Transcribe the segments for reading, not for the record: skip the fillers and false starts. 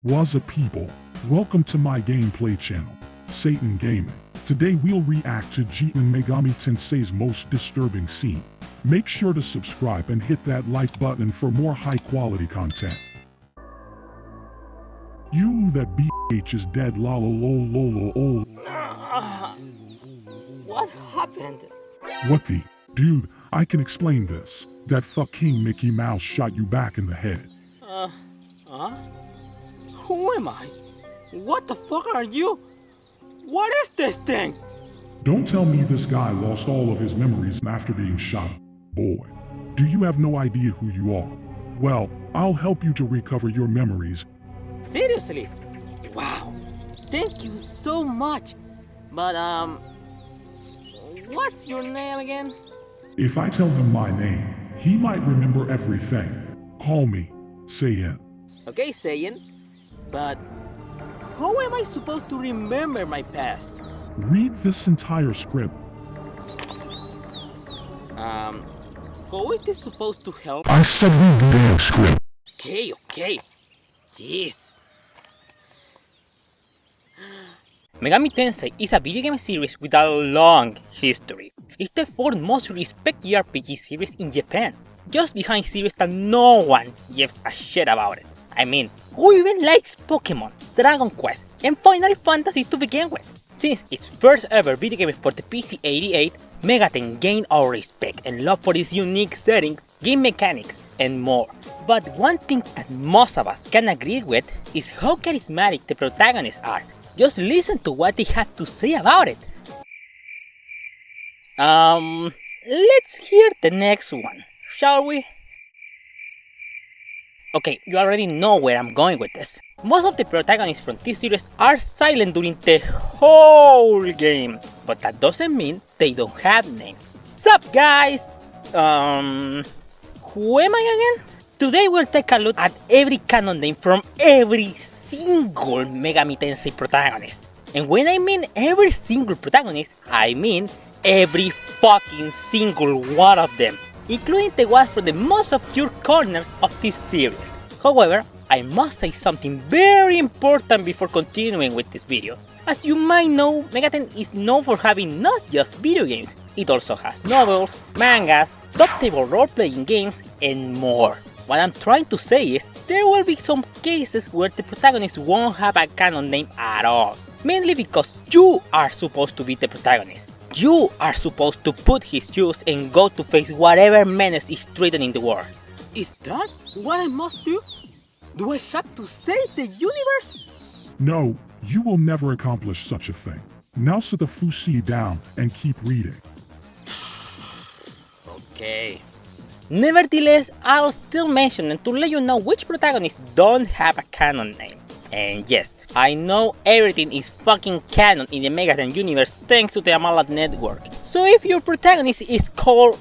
What's up people, welcome to my gameplay channel, Satan Gaming. Today we'll react to Shin Megami Tensei's most disturbing scene. Make sure to subscribe and hit that like button for more high quality content. You that BH is dead lol lol lol lol. What happened? What the? Dude, I can explain this. That fucking Mickey Mouse shot you back in the head. Who am I? What the fuck are you? What is this thing? Don't tell me this guy lost all of his memories after being shot. Boy, do you have no idea who you are? Well, I'll help you to recover your memories. Seriously? Wow. Thank you so much. But what's your name again? If I tell him my name, he might remember everything. Call me Saiyan. Okay, Saiyan. But how am I supposed to remember my past? Read this entire script. How is this supposed to help? I said read the damn script. Okay. Jeez. Megami Tensei is a video game series with a long history. It's the fourth most respected RPG series in Japan, just behind series that no one gives a shit about it. I mean, who even likes Pokemon, Dragon Quest, and Final Fantasy to begin with? Since its first ever video game for the PC-88, Megaten gained our respect and love for its unique settings, game mechanics, and more. But one thing that most of us can agree with is how charismatic the protagonists are. Just listen to what they have to say about it. Let's hear the next one, shall we? Okay, you already know where I'm going with this. Most of the protagonists from this series are silent during the whole game, but that doesn't mean they don't have names. Sup guys? Who am I again? Today we'll take a look at every canon name from every single Megami Tensei protagonist. And when I mean every single protagonist, I mean every fucking single one of them, including the ones from the most obscure corners of this series. However, I must say something very important before continuing with this video. As you might know, Megaten is known for having not just video games, it also has novels, mangas, top-table role-playing games, and more. What I'm trying to say is, there will be some cases where the protagonist won't have a canon name at all, mainly because you are supposed to be the protagonist. You are supposed to put his shoes and go to face whatever menace is threatening the world. Is that what I must do? Do I have to save the universe? No, you will never accomplish such a thing. Now sit the fushi down and keep reading. Okay. Nevertheless, I'll still mention and to let you know which protagonists don't have a canon name. And yes, I know everything is fucking canon in the Megaten universe thanks to the Amala network. So if your protagonist is called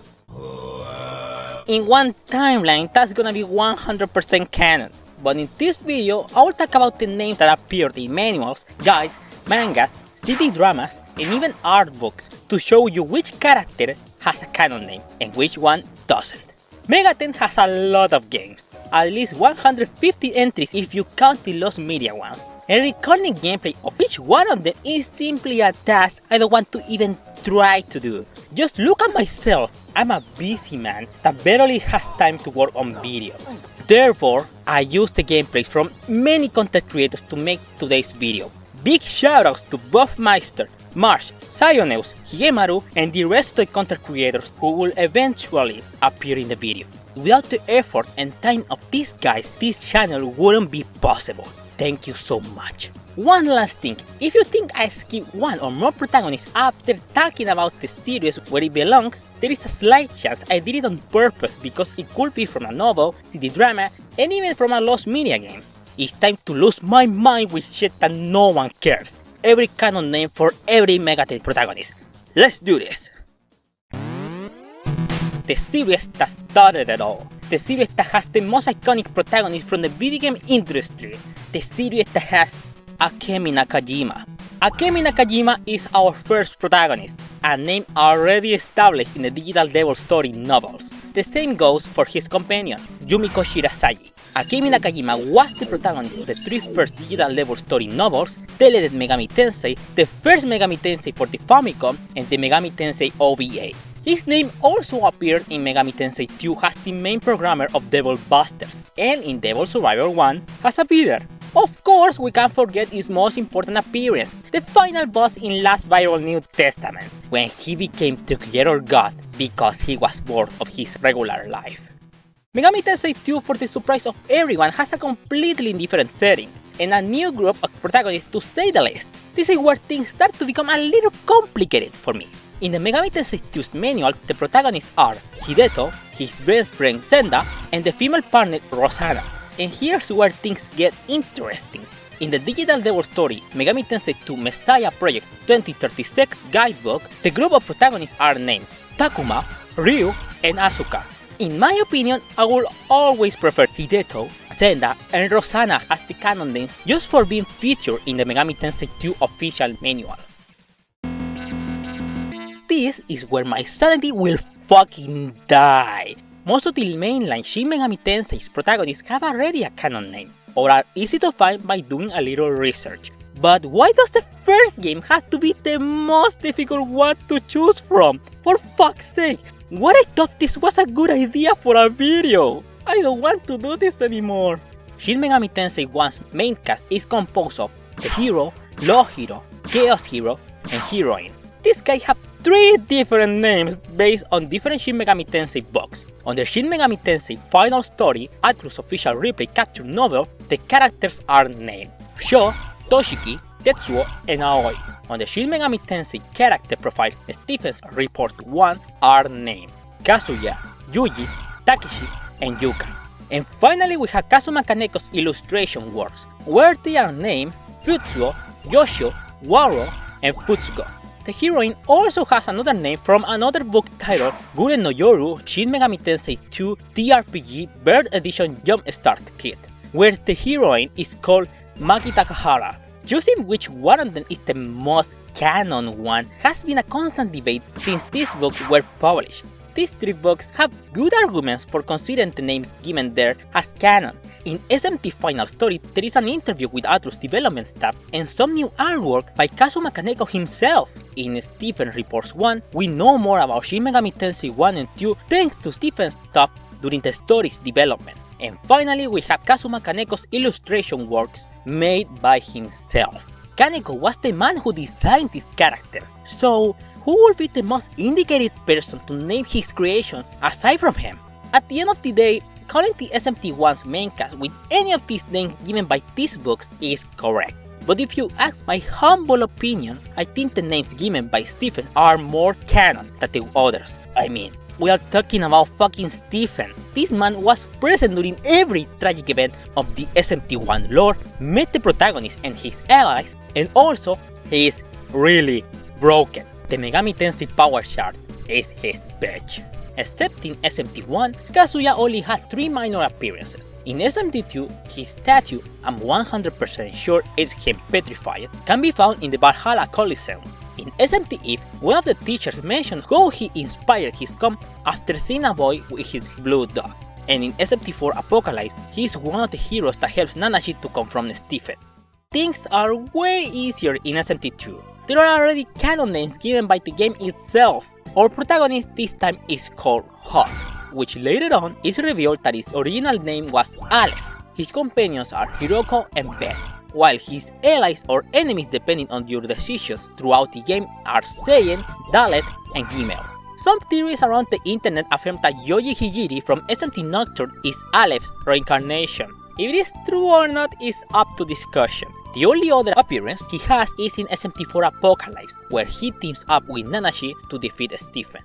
in one timeline, that's gonna be 100% canon. But in this video, I will talk about the names that appeared in manuals, guides, mangas, CD dramas, and even art books to show you which character has a canon name and which one doesn't. Megaten has a lot of games, at least 150 entries if you count the Lost Media ones, and recording gameplay of each one of them is simply a task I don't want to even try to do. Just look at myself, I'm a busy man that barely has time to work on videos. Therefore, I use the gameplays from many content creators to make today's video. Big shoutouts to Buffmeister, Marsh, Sioneus, Higemaru, and the rest of the content creators who will eventually appear in the video. Without the effort and time of these guys, this channel wouldn't be possible. Thank you so much. One last thing, if you think I skipped one or more protagonists after talking about the series where it belongs, there is a slight chance I did it on purpose because it could be from a novel, CD drama, and even from a Lost Media game. It's time to lose my mind with shit that no one cares. Every canon name for every Megaten protagonist. Let's do this! The series that started it all. The series that has the most iconic protagonist from the video game industry. The series that has Akemi Nakajima. Akemi Nakajima is our first protagonist, a name already established in the Digital Devil Story novels. The same goes for his companion, Yumiko Shirasagi. Akemi Nakajima was the protagonist of the three first digital level story novels, Teledead Megami Tensei, the first Megami Tensei for the Famicom, and the Megami Tensei OVA. His name also appeared in Megami Tensei 2 as the main programmer of Devil Busters, and in Devil Survivor 1 as a bidder. Of course, we can't forget his most important appearance, the final boss in Last Viral New Testament, when he became the creator god because he was bored of his regular life. Megami Tensei 2, for the surprise of everyone, has a completely different setting, and a new group of protagonists to say the least. This is where things start to become a little complicated for me. In the Megami Tensei 2's manual, the protagonists are Hideto, his best friend Senda, and the female partner Rosanna. And here's where things get interesting. In the digital devil story Megami Tensei 2 Messiah Project 2036 guidebook, the group of protagonists are named Takuma, Ryu, and Asuka. In my opinion, I will always prefer Hideto, Senda, and Rosanna as the canon names just for being featured in the Megami Tensei 2 official manual. This is where my sanity will fucking die. Most of the mainline Shin Megami Tensei's protagonists have already a canon name, or are easy to find by doing a little research. But why does the first game have to be the most difficult one to choose from? For fuck's sake, what I thought this was a good idea for a video! I don't want to do this anymore. Shin Megami Tensei 1's main cast is composed of the hero, Law Hero, Chaos Hero, and Heroine. These guys have 3 different names based on different Shin Megami Tensei books. On the Shin Megami Tensei Final Story, Atlus official replay capture novel, the characters are named Sho, Toshiki, Tetsuo, and Aoi. On the Shin Megami Tensei character profile Stephen's Report 1 are named Kazuya, Yuji, Takeshi, and Yuka. And finally we have Kazuma Kaneko's illustration works, where they are named Futsuo, Yoshio, Waro, and Futsugo. The heroine also has another name from another book titled Guren no Yoru Shin Megami Tensei 2 TRPG Bird Edition Jumpstart Kit, where the heroine is called Maki Takahara. Choosing which one of them is the most canon one has been a constant debate since these books were published. These 3 books have good arguments for considering the names given there as canon. In SMT Final Story, there is an interview with Atlus development staff and some new artwork by Kazuma Kaneko himself. In Stephen Reports 1, we know more about Shin Megami Tensei 1 and 2 thanks to Stephen's stuff during the story's development. And finally, we have Kazuma Kaneko's illustration works made by himself. Kaneko was the man who designed these characters, so who would be the most indicated person to name his creations aside from him? At the end of the day, calling the SMT1's main cast with any of these names given by these books is correct. But if you ask my humble opinion, I think the names given by Stephen are more canon than the others. I mean, we are talking about fucking Stephen. This man was present during every tragic event of the SMT1 lore, met the protagonist and his allies, and also he is really broken. The Megami Tensei Power Shard is his bitch. Except in SMT1, Kazuya only had 3 minor appearances. In SMT2, his statue, I'm 100% sure it's him petrified, can be found in the Valhalla Coliseum. In SMT Eve, one of the teachers mentioned how he inspired his com after seeing a boy with his blue dog. And in SMT4 Apocalypse, he is one of the heroes that helps Nanashi to confront Stephen. Things are way easier in SMT2. There are already canon names given by the game itself. Our protagonist this time is called Hawk, which later on is revealed that his original name was Aleph. His companions are Hiroko and Ben, while his allies or enemies depending on your decisions throughout the game are Seiyen, Dalet, and Gimel. Some theories around the internet affirm that Yoji Higiri from SMT Nocturne is Aleph's reincarnation. If it is true or not is up to discussion. The only other appearance he has is in SMT4 Apocalypse, where he teams up with Nanashi to defeat Stephen.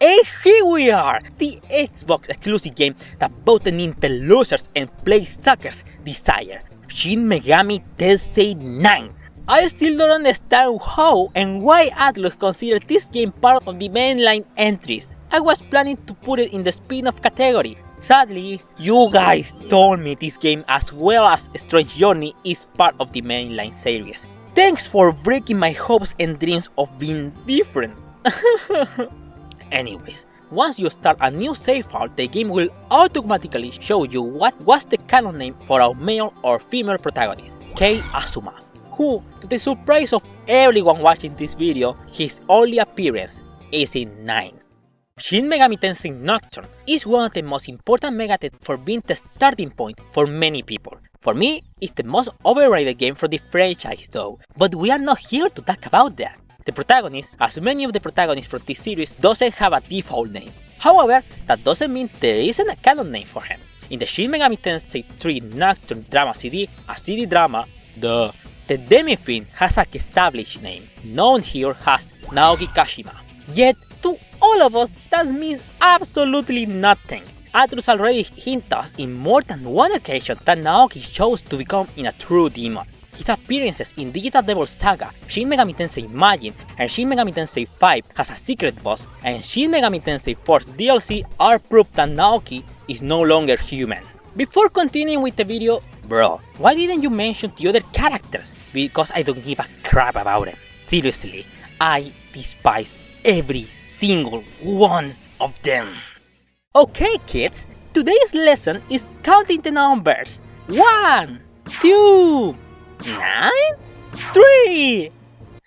And here we are, the Xbox exclusive game that both the Nintendo losers and Play suckers desire, Shin Megami Tensei 9. I still don't understand how and why Atlus considered this game part of the mainline entries. I was planning to put it in the spin-off category. Sadly, you guys told me this game as well as Strange Journey is part of the mainline series. Thanks for breaking my hopes and dreams of being different. Anyways, once you start a new save file, the game will automatically show you what was the canon name for our male or female protagonist, Kei Asuma, who, to the surprise of everyone watching this video, his only appearance is in 9. Shin Megami Tensei Nocturne is one of the most important megathets for being the starting point for many people. For me, it's the most overrated game for the franchise though, but we are not here to talk about that. The protagonist, as many of the protagonists from this series, doesn't have a default name. However, that doesn't mean there isn't a canon name for him. In the Shin Megami Tensei 3 Nocturne Drama CD, a CD drama, the Demi-Fiend has an established name, known here as Naoki Kashima. Yet, to all of us, that means absolutely nothing. Atlus already hinted us in more than one occasion that Naoki chose to become a true demon. His appearances in Digital Devil Saga, Shin Megami Tensei Imagine, and Shin Megami Tensei 5 as a secret boss, and Shin Megami Tensei 4's DLC are proof that Naoki is no longer human. Before continuing with the video, bro, why didn't you mention the other characters? Because I don't give a crap about them. Seriously, I despise every single one of them. Okay kids, today's lesson is counting the numbers. 1, 2, 9, 3.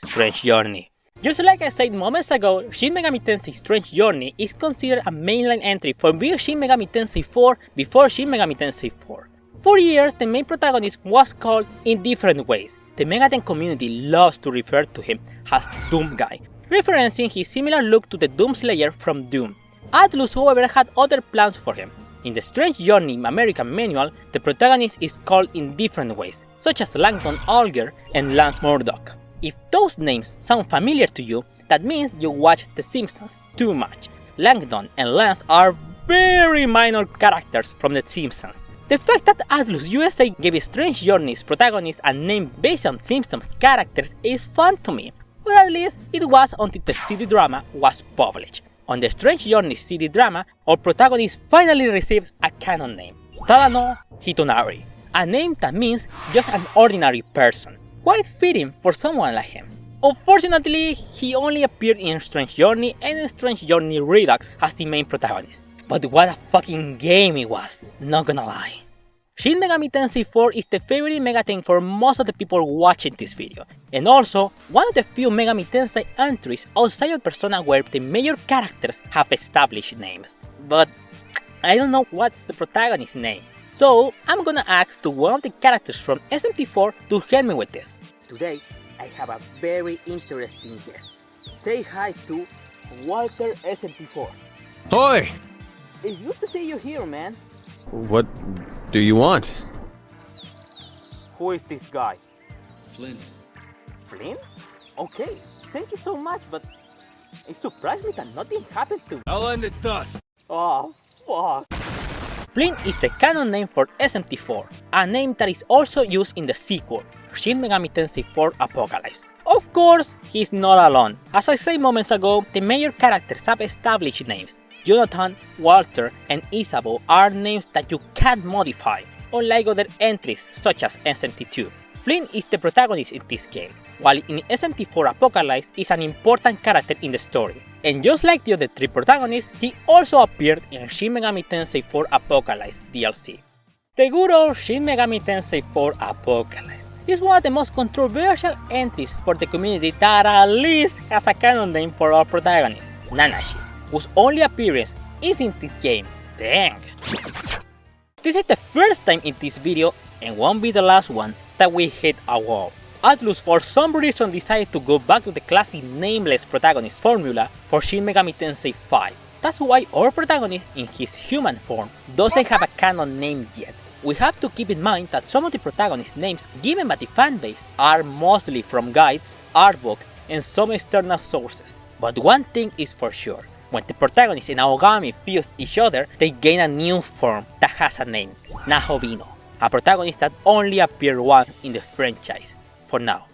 Strange Journey. Just like I said moments ago, Shin Megami Tensei Strange Journey is considered a mainline entry for being Shin Megami Tensei 4 before Shin Megami Tensei 4. For years, the main protagonist was called in different ways. The Megaten community loves to refer to him as Doom Guy, referencing his similar look to the Doom Slayer from Doom. Atlus, however, had other plans for him. In the Strange Journey American manual, the protagonist is called in different ways, such as Langdon Alger and Lance Murdoch. If those names sound familiar to you, that means you watch The Simpsons too much. Langdon and Lance are very minor characters from The Simpsons. The fact that Atlus USA gave Strange Journey's protagonist a name based on Simpsons characters is fun to me, but at least it was until the CD drama was published. On the Strange Journey CD drama, our protagonist finally receives a canon name, Tadano Hitonari, a name that means just an ordinary person, quite fitting for someone like him. Unfortunately, he only appeared in Strange Journey and in Strange Journey Redux as the main protagonist, but what a fucking game it was, not gonna lie. Shin Megami Tensei 4 is the favorite Megaten for most of the people watching this video, and also one of the few Megami Tensei entries outside of Persona where the major characters have established names. But I don't know what's the protagonist's name, so I'm gonna ask to one of the characters from SMT4 to help me with this. Today, I have a very interesting guest. Say hi to Walter SMT4. Hoi! It's good to see you here, man. What do you want? Who is this guy? Flynn. Flynn? Okay, thank you so much, but it surprised me that nothing happened to me. I'll end it thus. Oh, fuck. Flynn is the canon name for SMT4, a name that is also used in the sequel, Shin Megami Tensei 4 Apocalypse. Of course, he's not alone. As I said moments ago, the major characters have established names. Jonathan, Walter, and Isabeau are names that you can't modify, unlike other entries such as SMT2. Flynn is the protagonist in this game, while in SMT4 Apocalypse is an important character in the story. And just like the other three protagonists, he also appeared in Shin Megami Tensei 4 Apocalypse DLC. The good old Shin Megami Tensei 4 Apocalypse is one of the most controversial entries for the community that at least has a canon name for our protagonist, Nanashi, whose only appearance is in this game. Dang! This is the first time in this video, and won't be the last one, that we hit a wall. Atlus for some reason decided to go back to the classic nameless protagonist formula for Shin Megami Tensei 5. That's why our protagonist in his human form doesn't have a canon name yet. We have to keep in mind that some of the protagonist names given by the fanbase are mostly from guides, artbooks, and some external sources. But one thing is for sure. When the protagonists and Aogami fuse each other, they gain a new form that has a name, Nahobino, a protagonist that only appeared once in the franchise, for now.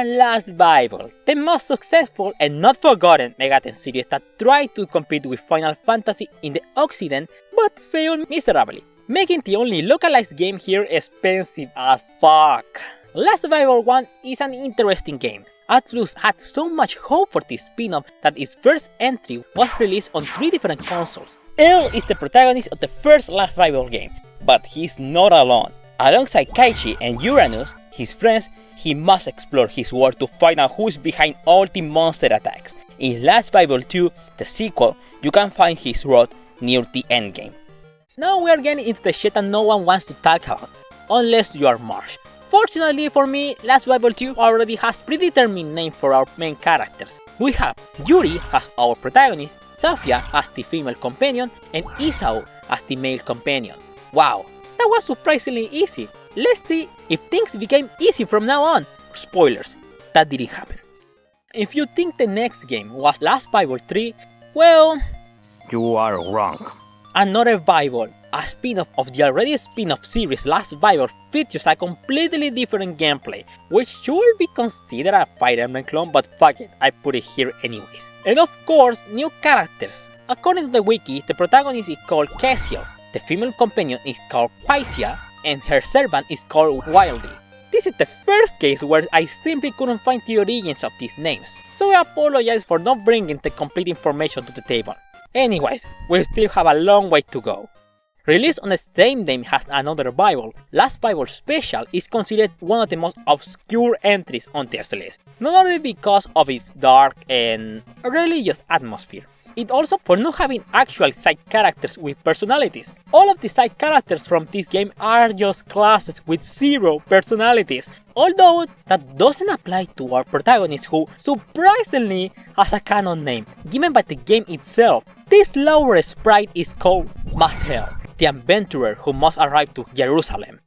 Last Bible, the most successful and not forgotten Megaten series that tried to compete with Final Fantasy in the Occident but failed miserably, making the only localized game here expensive as fuck. Last Survivor 1 is an interesting game, Atlus had so much hope for this spin-off that its first entry was released on 3 different consoles. Earl is the protagonist of the first Last Bible game, but he's not alone. Alongside Kaichi and Uranus, his friends, he must explore his world to find out who's behind all the monster attacks. In Last Bible 2, the sequel, you can find his road near the endgame. Now we are getting into the shit that no one wants to talk about, unless you are Marsh. Fortunately for me, Last Bible 2 already has predetermined names for our main characters. We have Yuri as our protagonist, Safia as the female companion, and Isao as the male companion. Wow, that was surprisingly easy. Let's see if things became easy from now on. Spoilers, that didn't happen. If you think the next game was Last Bible 3, well, you are wrong. Another Bible, a spin-off of the already spin-off series Last Bible, features a completely different gameplay, which should be considered a Fire Emblem clone, but fuck it, I put it here anyways. And of course, new characters. According to the wiki, the protagonist is called Kesiel, the female companion is called Pythia, and her servant is called Wildy. This is the first case where I simply couldn't find the origins of these names, so I apologize for not bringing the complete information to the table. Anyways, we still have a long way to go. Released on the same day as another Bible, Last Bible Special is considered one of the most obscure entries on this list, not only because of its dark and religious atmosphere, it also for not having actual side characters with personalities. All of the side characters from this game are just classes with 0 personalities, although that doesn't apply to our protagonist who surprisingly has a canon name, given by the game itself. This lower sprite is called Mattel, the adventurer who must arrive to Jerusalem.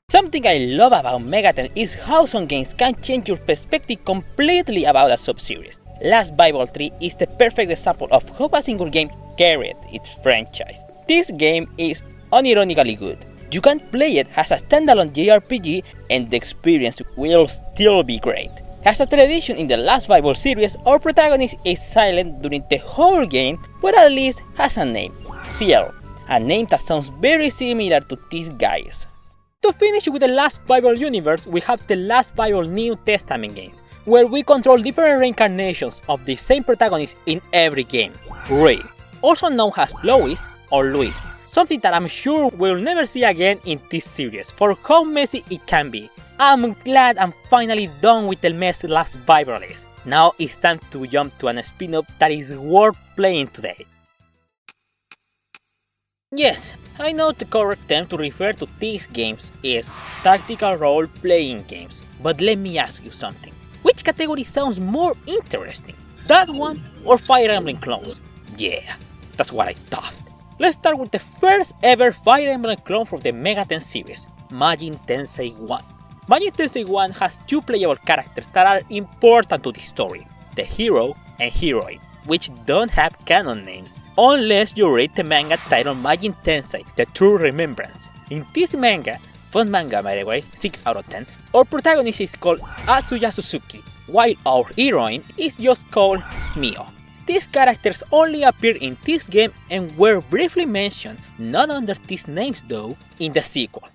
Something I love about Megaten is how some games can change your perspective completely about a sub-series. Last Bible 3 is the perfect example of how a single game carried its franchise. This game is unironically good. You can play it as a standalone JRPG and the experience will still be great. As a tradition in the Last Bible series, our protagonist is silent during the whole game, but at least has a name, Ciel, a name that sounds very similar to these guys. To finish with the Last Bible universe, we have the Last Bible New Testament games, where we control different reincarnations of the same protagonist in every game. Ray, also known as Lois or Luis, something that I'm sure we'll never see again in this series for how messy it can be. I'm glad I'm finally done with the mess Last Bible is. Now it's time to jump to an spin-off that is worth playing today. Yes, I know the correct term to refer to these games is tactical role-playing games, but let me ask you something. Which category sounds more interesting? That one or Fire Emblem clones? Yeah, that's what I thought. Let's start with the first ever Fire Emblem clone from the Megaten series, Majin Tensei 1. Majin Tensei 1 has 2 playable characters that are important to the story, the hero and heroine, which don't have canon names, unless you read the manga titled Majin Tensei, The True Remembrance. In this manga, fun manga by the way, 6 out of 10, our protagonist is called Atsuya Suzuki, while our heroine is just called Mio. These characters only appear in this game and were briefly mentioned, not under these names though, in the sequel.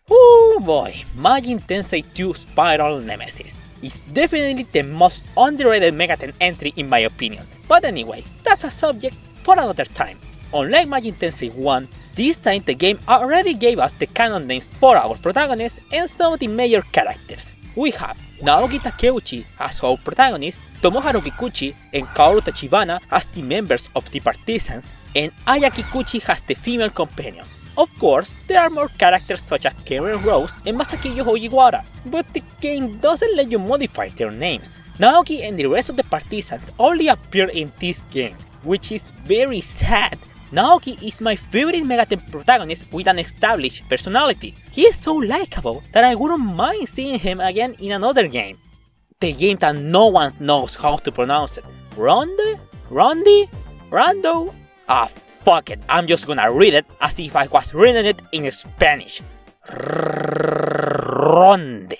Oh boy, Majin Tensei 2 Spiral Nemesis is definitely the most underrated Megaten entry in my opinion, but anyway, that's a subject for another time. Unlike Majin Tensei 1, this time the game already gave us the canon names for our protagonists and some of the major characters. We have Naoki Takeuchi as our protagonist, Tomoharu Kikuchi and Kaoru Tachibana as the members of the Partisans, and Aya Kikuchi as the female companion. Of course, there are more characters such as Karen Rose and Masakiyo Hojiwara, but the game doesn't let you modify their names. Naoki and the rest of the Partisans only appear in this game, which is very sad. Naoki is my favorite Megaten protagonist with an established personality. He is so likable that I wouldn't mind seeing him again in another game. The game that no one knows how to pronounce it. Ronde? Rondi? Rando? Ah, fuck it, I'm just gonna read it as if I was reading it in Spanish. Ronde.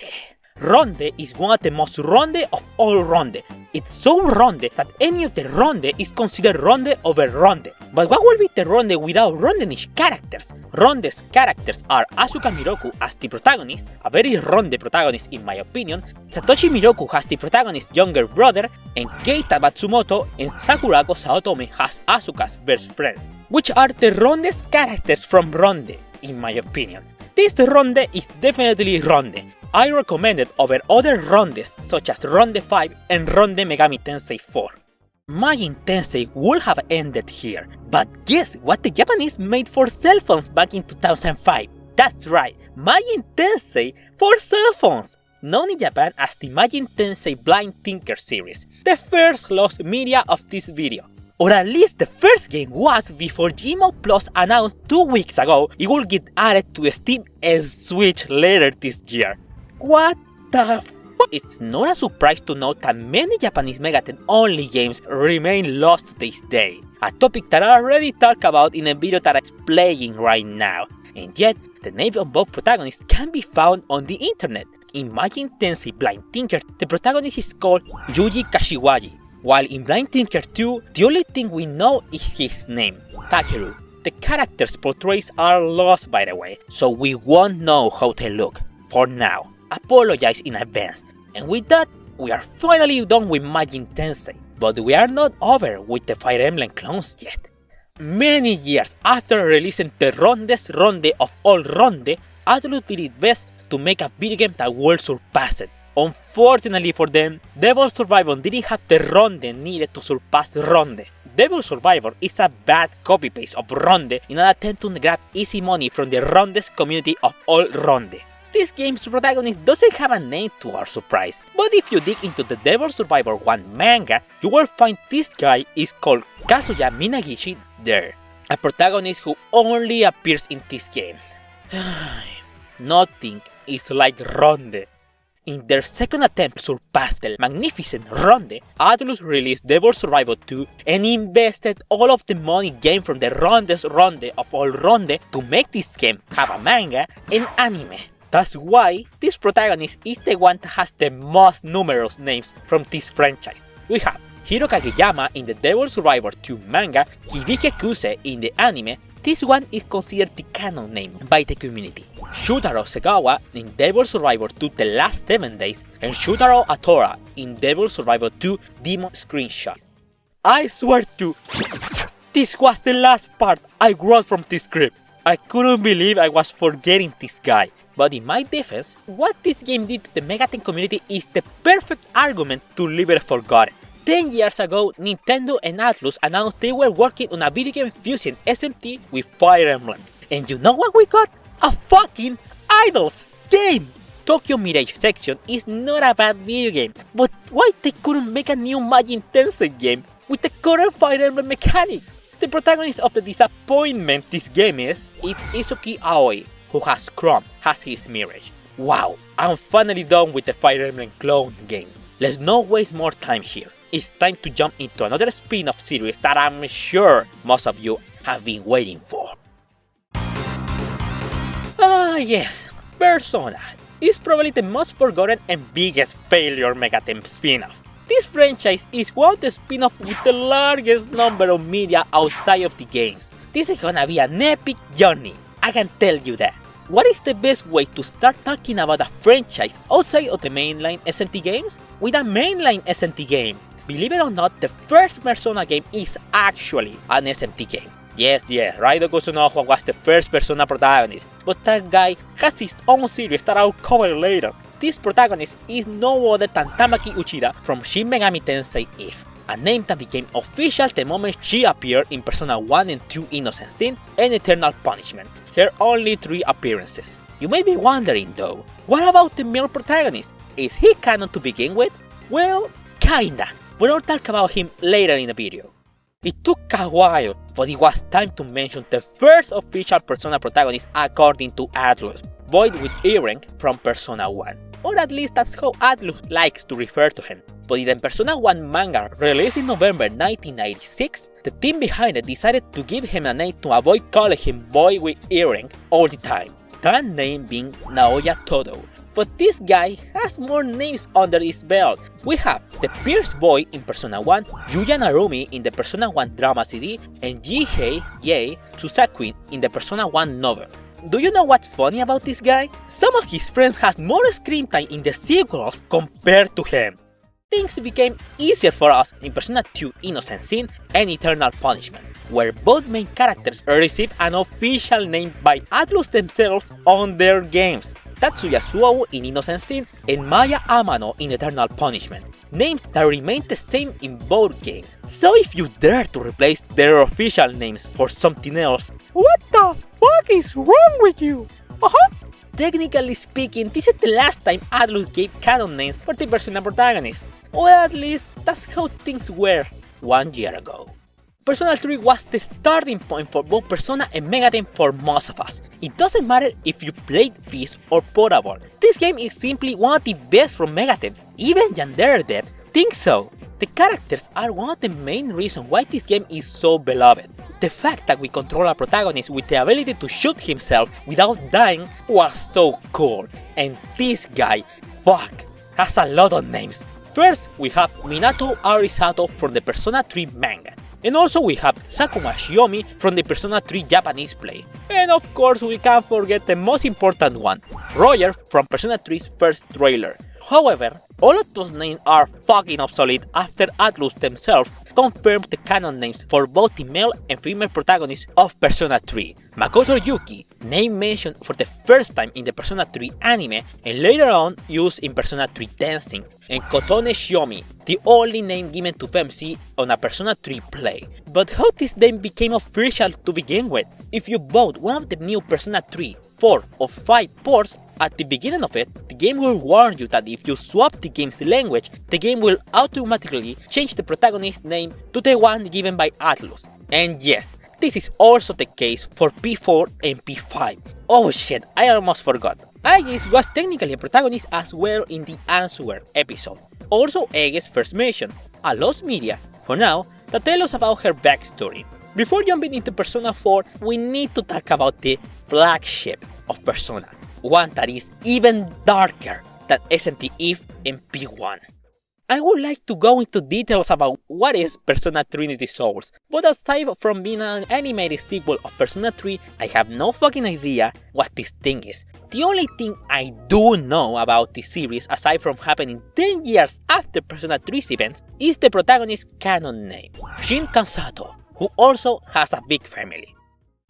Ronde is one of the most ronde of all ronde. It's so ronde that any of the ronde is considered ronde over ronde. But what will be the ronde without ronde-nish characters? Ronde's characters are Asuka Miroku as the protagonist, a very ronde protagonist in my opinion, Satoshi Miroku has the protagonist's younger brother, and Keita Matsumoto and Sakurako Saotome has Asuka's best friends, which are the rondest characters from Ronde, in my opinion. This ronde is definitely ronde. I recommend it over other rondes such as Ronde 5 and Ronde Megami Tensei 4. Majin Tensei would have ended here, but guess what the Japanese made for cell phones back in 2005? That's right, Majin Tensei for cell phones! Known in Japan as the Majin Tensei Blind Tinker series, the first lost media of this video. Or at least the first game was before Gmo Plus announced 2 weeks ago it will get added to Steam and Switch later this year. What the f***? It's not a surprise to note that many Japanese Megaten only games remain lost to this day, a topic that I already talked about in a video that I'm playing right now, and yet the names of both protagonists can be found on the internet. In Majin Tensei Blind Tinker, the protagonist is called Yuji Kashiwagi, while in Blind Tinker 2, the only thing we know is his name, Takeru. The characters' portraits are lost by the way, so we won't know how they look, for now. Apologize in advance. And with that, we are finally done with Majin Tensei, but we are not over with the Fire Emblem clones yet. Many years after releasing the rondest ronde of all ronde, Atlus did its best to make a video game that will surpass it. Unfortunately for them, Devil Survivor didn't have the ronde needed to surpass ronde. Devil Survivor is a bad copy-paste of ronde in an attempt to grab easy money from the rondest community of all ronde. This game's protagonist doesn't have a name to our surprise, but if you dig into the Devil Survivor 1 manga, you will find this guy is called Kazuya Minagishi there, a protagonist who only appears in this game. Nothing is like Ronde. In their second attempt to surpass the magnificent Ronde, Atlus released Devil Survivor 2 and invested all of the money gained from the rondest ronde of all ronde to make this game have a manga and anime. That's why this protagonist is the one that has the most numerous names from this franchise. We have Hiro Kageyama in the Devil Survivor 2 manga, Hibike Kuse in the anime. This one is considered the canon name by the community. Shutaro Segawa in Devil Survivor 2 The Last 7 Days, and Shutaro Atora in Devil Survivor 2 Demon Screenshots. I swear to, this was the last part I wrote from this script. I couldn't believe I was forgetting this guy. But in my defense, what this game did to the Megaten community is the perfect argument to leave it forgotten. 10 years ago, Nintendo and Atlus announced they were working on a video game fusing SMT with Fire Emblem. And you know what we got? A fucking Idols game! Tokyo Mirage Section is not a bad video game, but why they couldn't make a new Majin Tensei game with the current Fire Emblem mechanics? The protagonist of the disappointment this game is Izuki Aoi, who has Chrome as his Mirage. Wow, I'm finally done with the Fire Emblem clone games. Let's not waste more time here. It's time to jump into another spin-off series that I'm sure most of you have been waiting for. Ah yes, Persona is probably the most forgotten and biggest failure Megaten spin-off. This franchise is one of the spin-offs with the largest number of media outside of the games. This is gonna be an epic journey, I can tell you that. What is the best way to start talking about a franchise outside of the mainline SNT games? With a mainline SNT game. Believe it or not, the first Persona game is actually an SMT game. Yes, Raido Kusunoha was the first Persona protagonist, but that guy has his own series that I'll cover later. This protagonist is no other than Tamaki Uchida from Shin Megami Tensei Eve, a name that became official the moment she appeared in Persona 1 and 2 Innocent Sin and Eternal Punishment, her only 3 appearances. You may be wondering though, what about the male protagonist? Is he canon to begin with? Well, kinda, but I'll talk about him later in the video. It took a while, but it was time to mention the first official Persona protagonist according to Atlus, Void with Earring from Persona 1. Or at least that's how Atlus likes to refer to him. But in the Persona 1 manga released in November 1996, the team behind it decided to give him a name to avoid calling him Boy with Earring all the time. That name being Naoya Todo, but this guy has more names under his belt. We have the Pierce Boy in Persona 1, Yuya Narumi in the Persona 1 drama CD, and Jihei Yae Tsusaku in the Persona 1 novel. Do you know what's funny about this guy? Some of his friends had more screen time in the sequels compared to him. Things became easier for us in Persona 2 Innocent Sin and Eternal Punishment, where both main characters received an official name by Atlus themselves on their games. Tatsuya Suou in Innocent Sin and Maya Amano in Eternal Punishment, names that remain the same in both games. So if you dare to replace their official names for something else, what the fuck is wrong with you? Technically speaking, this is the last time Atlus gave canon names for the Persona protagonists, or at least that's how things were 1 year ago. Persona 3 was the starting point for both Persona and Megaten for most of us. It doesn't matter if you played Fist or Portable, this game is simply one of the best from Megaten. Even Yandere Dev thinks so. The characters are one of the main reasons why this game is so beloved. The fact that we control a protagonist with the ability to shoot himself without dying was so cool. And this guy, fuck, has a lot of names. First, we have Minato Arisato from the Persona 3 manga. And also we have Sakuma Shiomi from the Persona 3 Japanese play. And of course we can't forget the most important one, Roger from Persona 3's first trailer. However, all of those names are fucking obsolete after Atlus themselves confirmed the canon names for both the male and female protagonists of Persona 3. Makoto Yuki, name mentioned for the first time in the Persona 3 anime and later on used in Persona 3 Dancing, and Kotone Shiomi, the only name given to Femc on a Persona 3 play. But how this name became official to begin with? If you bought one of the new Persona 3, 4 or 5 ports, at the beginning of it, the game will warn you that if you swap the game's language, the game will automatically change the protagonist's name to the one given by Atlus. And yes, this is also the case for P4 and P5. Oh shit, I almost forgot. Aegis was technically a protagonist as well in the Answer episode. Also Aegis' first mission, a lost media, for now, that tells us about her backstory. Before jumping into Persona 4, we need to talk about the flagship of Persona, one that is even darker than SMT Eve and P1. I would like to go into details about what is Persona Trinity Souls, but aside from being an animated sequel of Persona 3, I have no fucking idea what this thing is. The only thing I do know about this series, aside from happening 10 years after Persona 3's events, is the protagonist's canon name, Shin Kansato, who also has a big family.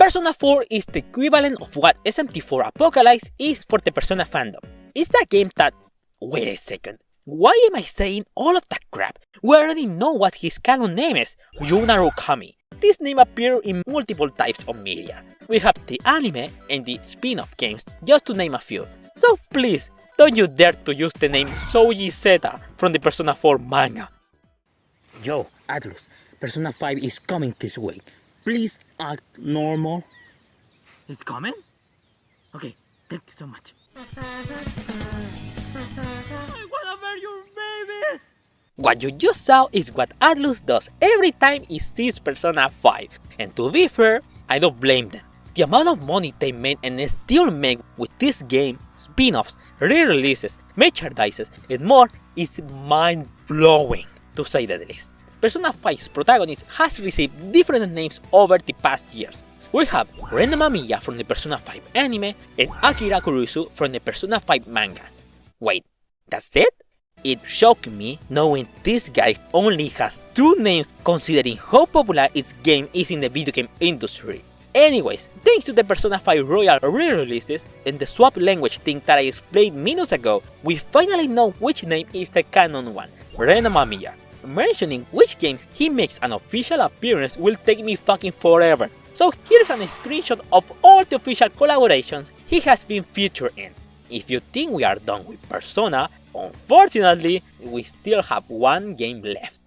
Persona 4 is the equivalent of what SMT4 Apocalypse is for the Persona fandom. It's a game that... Wait a second. Why am I saying all of that crap? We already know what his canon name is, Yuna Rokami. This name appears in multiple types of media. We have the anime and the spin-off games, just to name a few. So please, don't you dare to use the name Souji Zeta from the Persona 4 manga. Yo, Atlus, Persona 5 is coming this way. Please act normal. It's coming? Okay, thank you so much. I wanna bear your babies! What you just saw is what Atlus does every time it sees Persona 5. And to be fair, I don't blame them. The amount of money they made and still make with this game, spin-offs, re-releases, merchandises, and more is mind-blowing, to say the least. Persona 5's protagonist has received different names over the past years. We have Ren Mamiya from the Persona 5 anime and Akira Kurusu from the Persona 5 manga. Wait, that's it? It shocked me knowing this guy only has 2 names considering how popular its game is in the video game industry. Anyways, thanks to the Persona 5 Royal re-releases and the swap language thing that I explained minutes ago, we finally know which name is the canon one, Ren Mamiya. Mentioning which games he makes an official appearance will take me fucking forever. So here's a screenshot of all the official collaborations he has been featured in. If you think we are done with Persona, unfortunately, we still have one game left.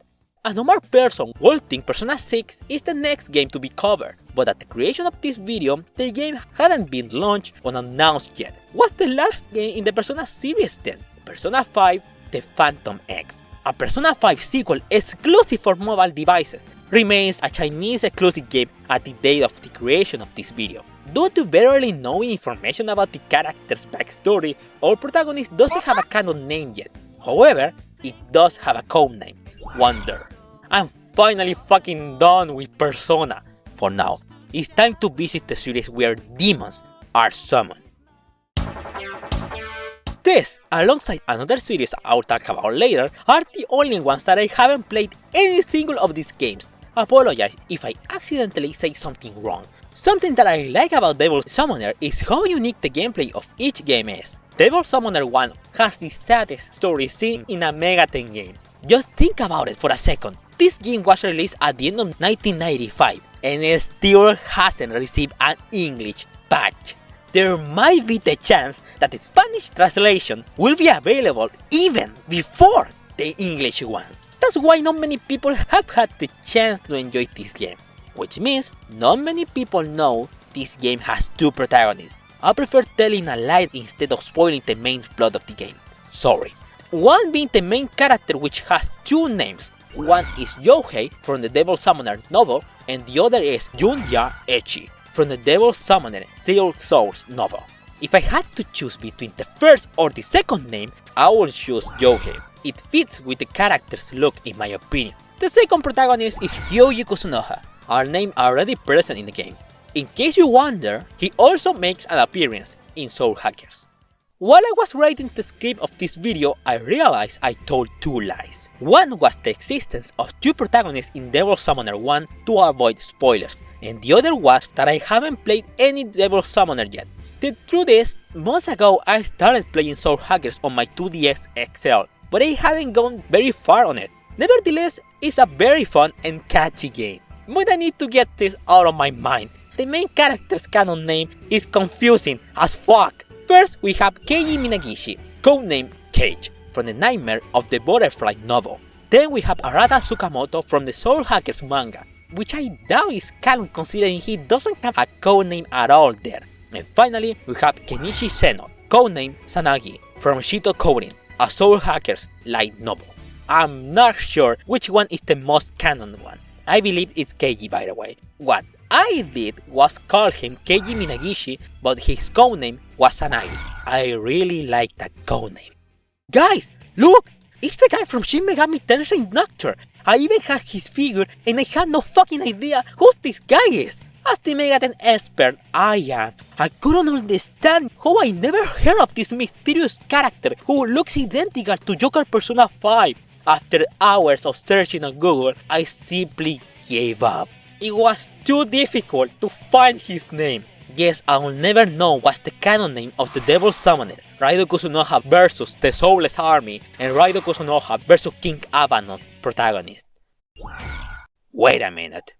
A normal person would think Persona 6 is the next game to be covered, but at the creation of this video, the game hadn't been launched or announced yet. What's the last game in the Persona series then? Persona 5 The Phantom X. A Persona 5 sequel exclusive for mobile devices, remains a Chinese exclusive game at the date of the creation of this video. Due to barely knowing information about the character's backstory, our protagonist doesn't have a canon name yet. However, it does have a codename, Wonder. I'm finally fucking done with Persona. For now, it's time to visit the series where demons are summoned. This, alongside another series I'll talk about later, are the only ones that I haven't played any single of these games. Apologize if I accidentally say something wrong. Something that I like about Devil Summoner is how unique the gameplay of each game is. Devil Summoner 1 has the saddest story seen in a Megaten game. Just think about it for a second. This game was released at the end of 1995 and it still hasn't received an English patch. There might be the chance that the Spanish translation will be available even before the English one. That's why not many people have had the chance to enjoy this game. Which means not many people know this game has two protagonists. I prefer telling a lie instead of spoiling the main plot of the game. Sorry. One being the main character which has two names. One is Yohei from the Devil Summoner novel and the other is Junya Echi from the Devil Summoner Sealed Souls novel. If I had to choose between the first or the second name, I would choose Yohei. It fits with the character's look in my opinion. The second protagonist is Hyoji Kusunoha, a name already present in the game. In case you wonder, he also makes an appearance in Soul Hackers. While I was writing the script of this video, I realized I told two lies. One was the existence of two protagonists in Devil Summoner 1 to avoid spoilers, and the other was that I haven't played any Devil Summoner yet. The truth is, months ago I started playing Soul Hackers on my 2DS XL, but I haven't gone very far on it. Nevertheless, it's a very fun and catchy game. But I need to get this out of my mind. The main character's canon name is confusing as fuck. First, we have Keiji Minagishi, codenamed Cage, from the Nightmare of the Butterfly novel. Then we have Arata Tsukamoto from the Soul Hackers manga, which I doubt is canon considering he doesn't have a codename at all there. And finally, we have Kenichi Seno, codenamed Sanagi, from Shito Kourin, a Soul Hackers light novel. I'm not sure which one is the most canon one. I believe it's Keiji, by the way. What I did was call him Keiji Minagishi, but his codename was Sanagi. I really like that codename. Guys, look! It's the guy from Shin Megami Tensei Nocturne. I even had his figure and I had no fucking idea who this guy is. As the Megaten expert I am, I couldn't understand how I never heard of this mysterious character who looks identical to Joker Persona 5. After hours of searching on Google, I simply gave up. It was too difficult to find his name. Guess I'll never know what's the canon name of the Devil Summoner, Raido Kusunoha vs the Soulless Army, and Raido Kusunoha vs King Abaddon's protagonist. Wait a minute.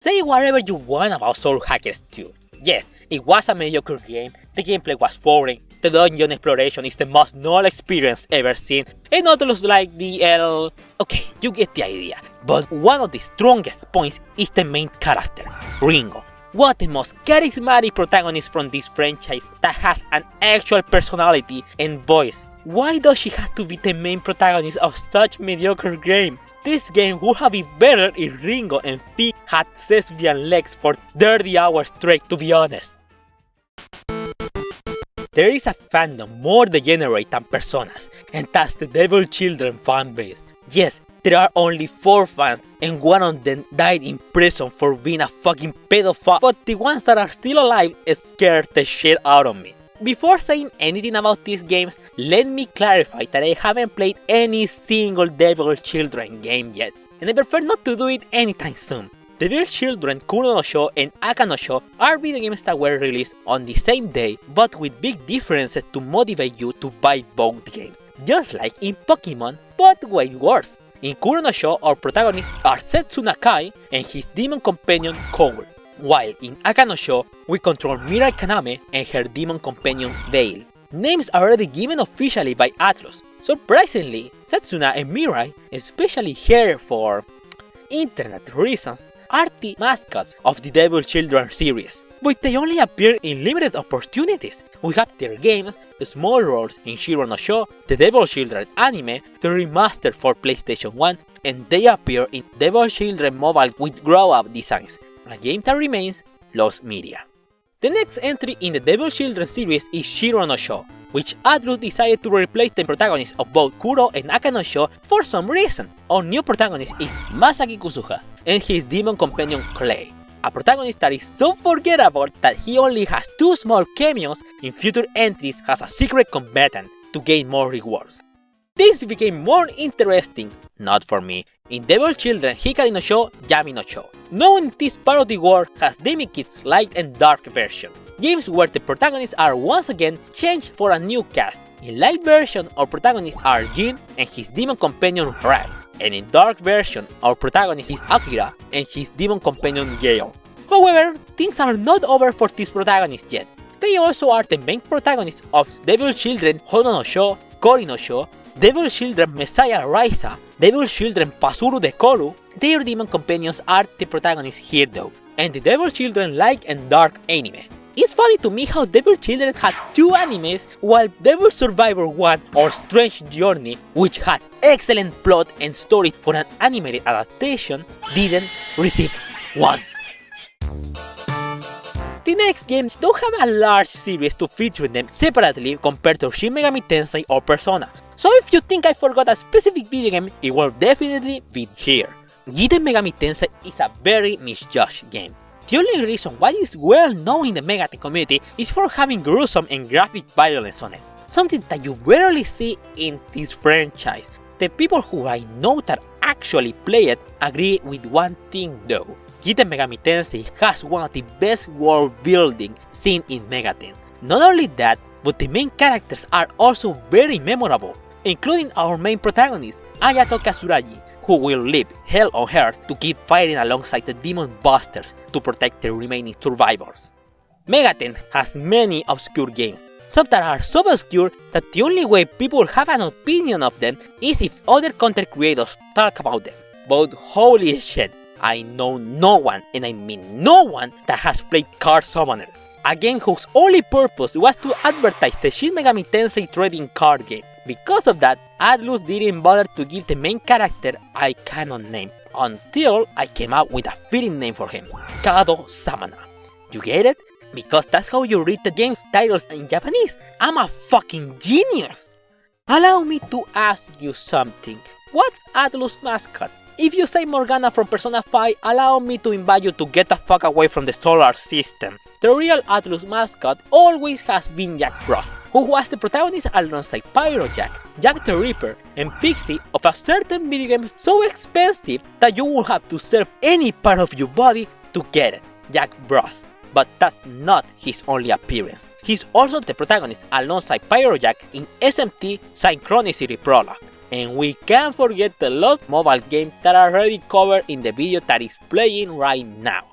Say whatever you want about Soul Hackers 2. Yes, it was a mediocre game, the gameplay was boring, the dungeon exploration is the most null experience ever seen, and others like the okay, you get the idea. But one of the strongest points is the main character, Ringo. What the most charismatic protagonist from this franchise that has an actual personality and voice. Why does she have to be the main protagonist of such mediocre game? This game would have been better if Ringo and Fi had thespian legs for 30 hours straight, to be honest. There is a fandom more degenerate than Personas, and that's the Devil Children fanbase. Yes, there are only 4 fans, and one of them died in prison for being a fucking pedophile, but the ones that are still alive scared the shit out of me. Before saying anything about these games, let me clarify that I haven't played any single Devil Children game yet, and I prefer not to do it anytime soon. Devil Children, Kuro no Sho and Aka no Sho are video games that were released on the same day, but with big differences to motivate you to buy both games. Just like in Pokemon, but way worse. In Kuro no Sho, our protagonists are Setsuna Kai and his demon companion Koul, while in Aka no Sho, we control Mirai Kaname and her demon companion Veil. Names are already given officially by Atlus. Surprisingly, Setsuna and Mirai, especially her for internet reasons, are the mascots of the Devil Children series, but they only appear in limited opportunities. We have their games, small roles in Shiro no Sho, the Devil Children anime, the remastered for PlayStation 1, and they appear in Devil Children Mobile with grow-up designs, a game that remains lost media. The next entry in the Devil Children series is Shiro no Sho, which Atlus decided to replace the protagonist of both Kuro and Aka no Sho for some reason. Our new protagonist is Masaki Kusuha and his demon companion Clay, a protagonist that is so forgettable that he only has 2 small cameos in future entries as a secret combatant to gain more rewards. Things became more interesting, not for me, in Devil Children Hikari no Sho, Yami no Sho, knowing this part of the world has Demikid's light and dark version, games where the protagonists are once again changed for a new cast. In light version, our protagonists are Jin and his demon companion Rai, and in dark version, our protagonist is Akira and his demon companion Gale. However, things are not over for these protagonists yet. They also are the main protagonists of Devil Children Hono no Sho, Kori no Sho, Devil Children Messiah Raisa, Devil Children Pasuru de Koru. Their demon companions are the protagonists here though, and the Devil Children Light and Dark anime. It's funny to me how Devil Children had 2 animes while Devil Survivor 1 or Strange Journey, which had excellent plot and story for an animated adaptation, didn't receive one. The next games don't have a large series to feature them separately compared to Shin Megami Tensei or Persona, so if you think I forgot a specific video game, it will definitely be here. Jiten Megami Tensei is a very misjudged game. The only reason why it is well known in the Megaten community is for having gruesome and graphic violence on it, something that you rarely see in this franchise. The people who I know that actually play it agree with one thing though. Jiten Megami Tensei has one of the best world building seen in Megaten. Not only that, but the main characters are also very memorable, including our main protagonist, Ayato Katsuragi, who will leave hell on earth to keep fighting alongside the demon busters to protect the remaining survivors. Megaten has many obscure games, some that are so obscure that the only way people have an opinion of them is if other content creators talk about them. But holy shit, I know no one, and I mean no one, that has played Card Summoner, a game whose only purpose was to advertise the Shin Megami Tensei trading card game. Because of that, Atlus didn't bother to give the main character a canon name, until I came up with a fitting name for him, Kado Samana. You get it? Because that's how you read the game's titles in Japanese. I'm a fucking genius! Allow me to ask you something. What's Atlus' mascot? If you say Morgana from Persona 5, allow me to invite you to get the fuck away from the solar system. The real Atlus mascot always has been Jack Frost, who was the protagonist alongside Pyrojack, Jack the Ripper, and Pixie of a certain video game so expensive that you will have to sell any part of your body to get it, Jack Frost. But that's not his only appearance. He's also the protagonist alongside Pyrojack in SMT Synchronicity Prologue. And we can't forget the Lost mobile game that I already covered in the video that is playing right now.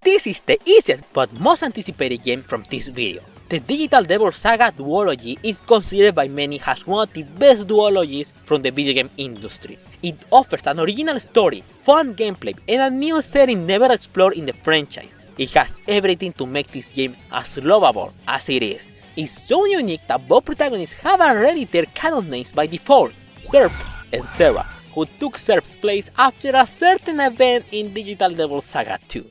This is the easiest but most anticipated game from this video. The Digital Devil Saga duology is considered by many as one of the best duologies from the video game industry. It offers an original story, fun gameplay, and a new setting never explored in the franchise. It has everything to make this game as lovable as it is. It's so unique that both protagonists have already their canon names by default, Serp and Serah, who took Serp's place after a certain event in Digital Devil Saga 2.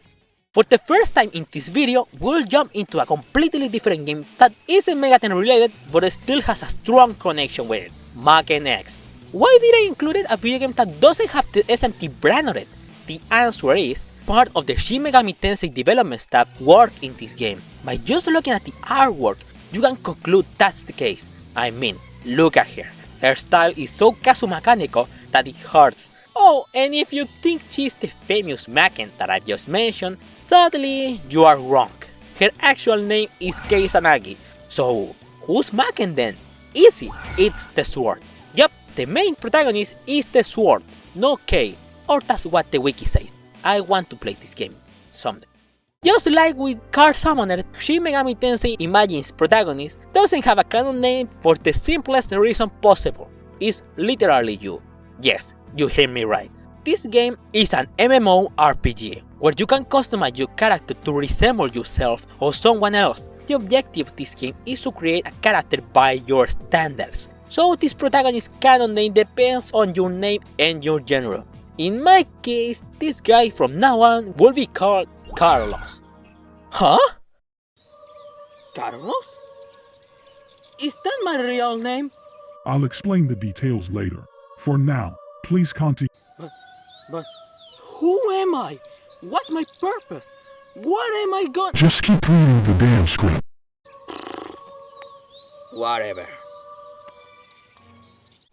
For the first time in this video, we'll jump into a completely different game that isn't Megaten related but still has a strong connection with it, Maken X. Why did I include a video game that doesn't have the SMT brand on it? The answer is, part of the Shin Megami Tensei development staff work in this game. By just looking at the artwork, you can conclude that's the case. I mean, look at her. Her style is so Kazumakaneko that it hurts. Oh, and if you think she's the famous Maken that I just mentioned, sadly, you are wrong. Her actual name is Kei Sanagi. So, who's Maken then? Easy, it's the sword. Yup, the main protagonist is the sword, no Kei, or that's what the wiki says. I want to play this game someday. Just like with Card Summoner, Shin Megami Tensei Imagine's protagonist doesn't have a canon name for the simplest reason possible. It's literally you. Yes, you heard me right. This game is an MMORPG, where you can customize your character to resemble yourself or someone else. The objective of this game is to create a character by your standards. So this protagonist's canon name depends on your name and your genre. In my case, this guy from now on will be called Carlos. Huh? Carlos? Is that my real name? I'll explain the details later. For now, please continue. But who am I? What's my purpose? What am I going? Just keep reading the damn script. Whatever.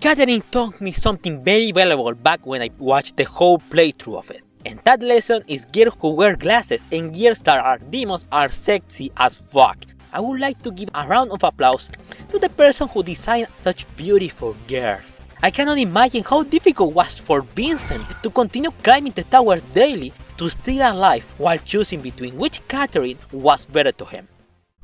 Catherine taught me something very valuable back when I watched the whole playthrough of it. And that lesson is girls who wear glasses and girls that are demons are sexy as fuck. I would like to give a round of applause to the person who designed such beautiful girls. I cannot imagine how difficult it was for Vincent to continue climbing the towers daily to stay alive while choosing between which Catherine was better to him.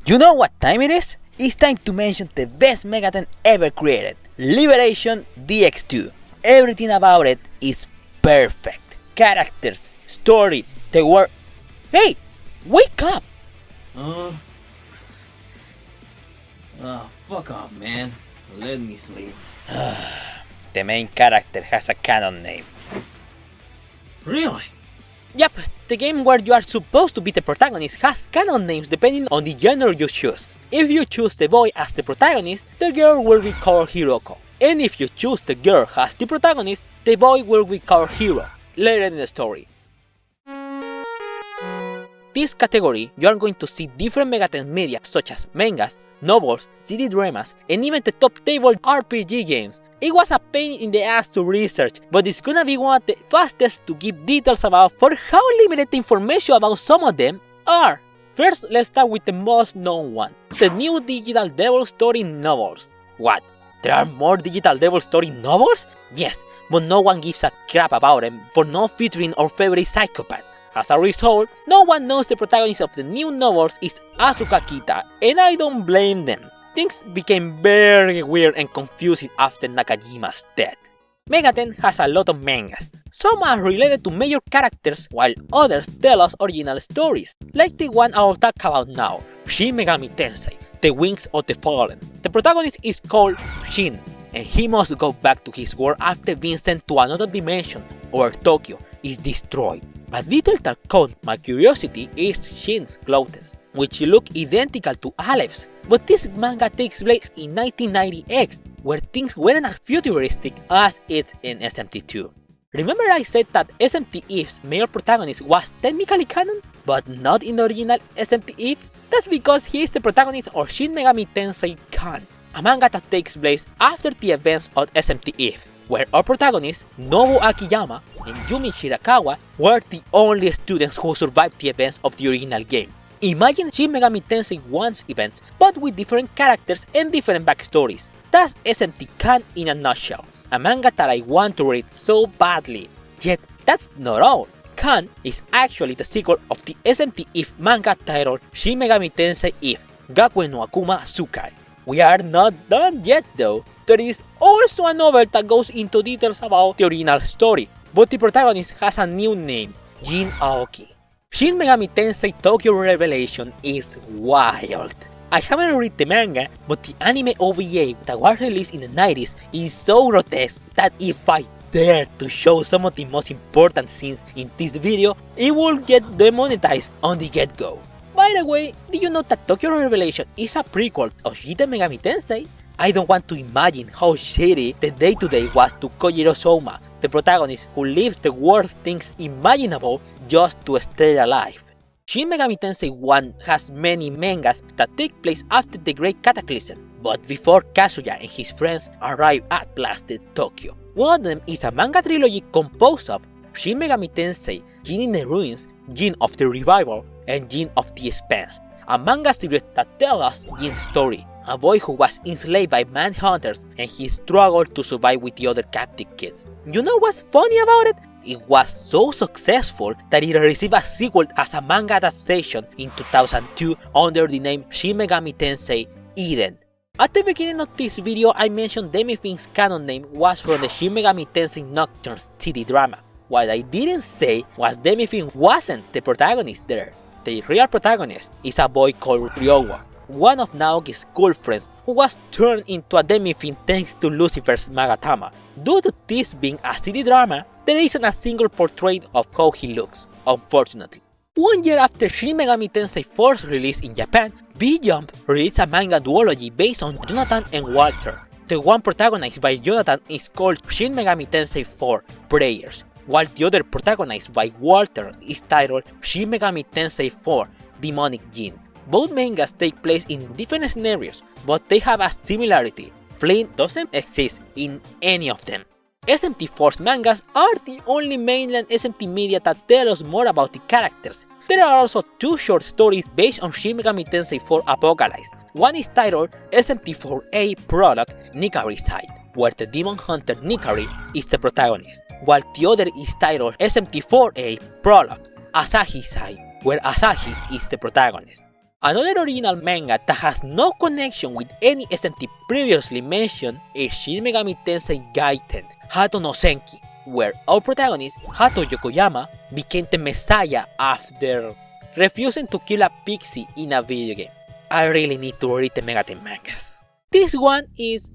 You know what time it is? It's time to mention the best Megaten ever created, Liberation DX2. Everything about it is perfect. Characters, story, the world. Hey, wake up! Fuck off, man. Let me sleep. The main character has a canon name. Really? Yep, the game where you are supposed to be the protagonist has canon names depending on the genre you choose. If you choose the boy as the protagonist, the girl will be called Hiroko. And if you choose the girl as the protagonist, the boy will be called Hiro, later in the story. This category, you are going to see different Megaten media such as mangas, novels, CD dramas, and even the top table RPG games. It was a pain in the ass to research, but it's gonna be one of the fastest to give details about for how limited the information about some of them are. First, let's start with the most known one, the new Digital Devil Story novels. What? There are more Digital Devil Story novels? Yes, but no one gives a crap about them for not featuring our favorite psychopath. As a result, no one knows the protagonist of the new novels is Asuka Kita, and I don't blame them. Things became very weird and confusing after Nakajima's death. Megaten has a lot of mangas. Some are related to major characters, while others tell us original stories, like the one I'll talk about now, Shin Megami Tensei, The Wings of the Fallen. The protagonist is called Shin, and he must go back to his world after being sent to another dimension, where Tokyo is destroyed. A detail that caught my curiosity is Shin's clothes, which look identical to Aleph's, but this manga takes place in 1990X, where things weren't as futuristic as it's in SMT2. Remember I said that SMT Eve's male protagonist was technically canon, but not in the original SMT Eve? That's because he is the protagonist of Shin Megami Tensei Kan, a manga that takes place after the events of SMT Eve, where our protagonists, Nobu Akiyama and Yumi Shirakawa, were the only students who survived the events of the original game. Imagine Shin Megami Tensei 1's events, but with different characters and different backstories. That's SMT Kan in a nutshell, a manga that I want to read so badly. Yet, that's not all. Kan is actually the sequel of the SMT Eve manga titled Shin Megami Tensei Eve, Gakuen no Akuma Tsukai. We are not done yet though. There is also a novel that goes into details about the original story, but the protagonist has a new name, Jin Aoki. Shin Megami Tensei Tokyo Revelation is wild. I haven't read the manga, but the anime OVA that was released in the 90s is so grotesque that if I dare to show some of the most important scenes in this video, it will get demonetized on the get-go. By the way, did you know that Tokyo Revelation is a prequel of Shin Megami Tensei? I don't want to imagine how shitty the day-to-day was to Kojiro Souma, the protagonist who lives the worst things imaginable just to stay alive. Shin Megami Tensei 1 has many mangas that take place after the Great Cataclysm, but before Kazuya and his friends arrive at blasted Tokyo. One of them is a manga trilogy composed of Shin Megami Tensei, Jin in the Ruins, Jin of the Revival, and Jin of the Expanse, a manga series that tells us Jin's story, a boy who was enslaved by manhunters and he struggled to survive with the other captive kids. You know what's funny about it? It was so successful that it received a sequel as a manga adaptation in 2002 under the name Shin Megami Tensei Eden. At the beginning of this video I mentioned Demi-Fin's canon name was from the Shin Megami Tensei Nocturnes CD drama. What I didn't say was Demi-Fin wasn't the protagonist there. The real protagonist is a boy called Ryowa, one of Naoki's school friends who was turned into a Demi-Fin thanks to Lucifer's Magatama. Due to this being a CD drama, there isn't a single portrait of how he looks, unfortunately. 1 year after Shin Megami Tensei 4's release in Japan, V-Jump released a manga duology based on Jonathan and Walter. The one protagonized by Jonathan is called Shin Megami Tensei 4 Prayers, while the other protagonized by Walter is titled Shin Megami Tensei 4 Demonic Jin. Both mangas take place in different scenarios, but they have a similarity. Flynn doesn't exist in any of them. SMT4's mangas are the only mainland SMT media that tell us more about the characters. There are also two short stories based on Shin Megami Tensei 4 Apocalypse. One is titled SMT4A Prologue Nikari Side, where the demon hunter Nikari is the protagonist, while the other is titled SMT4A Prologue Asahi Side, where Asahi is the protagonist. Another original manga that has no connection with any SMT previously mentioned is Shin Megami Tensei Gaiden Hato no Senki, where our protagonist, Hato Yokoyama, became the messiah after refusing to kill a pixie in a video game. I really need to read the Megaten mangas. This one is